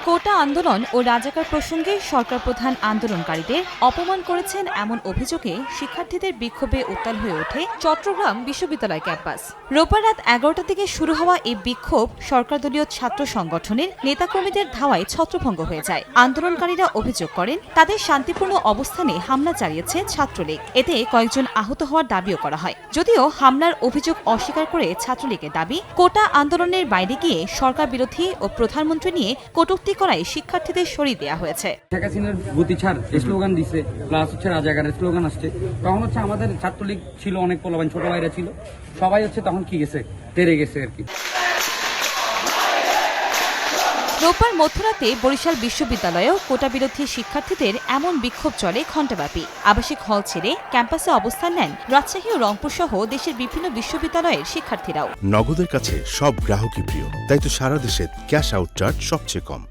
কোটা আন্দোলন ও রাজাকার প্রসঙ্গে সরকার প্রধান আন্দোলনকারীদের অপমান করেছেন এমন অভিযোগে শিক্ষার্থীদের বিক্ষোভে উত্তাল হয়ে ওঠে চট্টগ্রাম বিশ্ববিদ্যালয় ক্যাম্পাস। রোববার রাত 11টা থেকে শুরু হওয়া এই বিক্ষোভ সরকারদলীয় ছাত্র সংগঠনের নেতাকর্মীদের ধাওয়ায় ছত্রভঙ্গ হয়ে যায়। আন্দোলনকারীরা অভিযোগ করেন তাদের শান্তিপূর্ণ অবস্থানে হামলা চালিয়েছে ছাত্রলীগ। এতে কয়েকজন আহত হওয়ার দাবিও করা হয়। যদিও হামলার অভিযোগ অস্বীকার করে ছাত্রলীগের দাবি, কোটা আন্দোলনের বাইরে গিয়ে সরকার বিরোধী ও প্রধানমন্ত্রী নিয়ে কটূক্তি করায় শিক্ষার্থীদের সরিয়ে দেওয়া হয়েছে। শেখ হাসিনার গতি ছাড় স্লোগান দিচ্ছে, প্লাস হচ্ছে রাজাকারের স্লোগান আসছে। তখন হচ্ছে আমাদের ছাত্রলীগ ছিল, অনেক পোলাপান ছোট ভাইরা ছিল, সবাই হচ্ছে তখন কি গেছে, তেরে গেছে আর কি। রোববার মধ্যরাতে বরিশাল বিশ্ববিদ্যালয়েও কোটা বিরোধী শিক্ষার্থীদের এমন বিক্ষোভ চলে ঘণ্টাব্যাপী। আবাসিক হল ছেড়ে ক্যাম্পাসে অবস্থান নেন রাজশাহী ও রংপুর সহ দেশের বিভিন্ন বিশ্ববিদ্যালয়ের শিক্ষার্থীরাও। নগদের কাছে সব গ্রাহকই প্রিয়, তাই তো সারা দেশে ক্যাশ আউট চার্জ সবচেয়ে কম।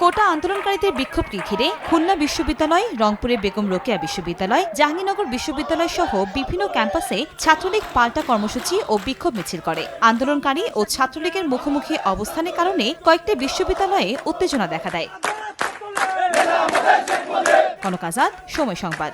কোটা আন্দোলনকারীদের বিক্ষোভকে ঘিরে খুলনা বিশ্ববিদ্যালয়, রংপুরে বেগম রোকেয়া বিশ্ববিদ্যালয়, জাহাঙ্গীরনগর বিশ্ববিদ্যালয় সহ বিভিন্ন ক্যাম্পাসে ছাত্রলীগ পাল্টা কর্মসূচি ও বিক্ষোভ মিছিল করে। আন্দোলনকারী ও ছাত্রলীগের মুখোমুখি অবস্থানের কারণে কয়েকটি বিশ্ববিদ্যালয়ে উত্তেজনা দেখা দেয়। কনক আজাদ, সময় সংবাদ।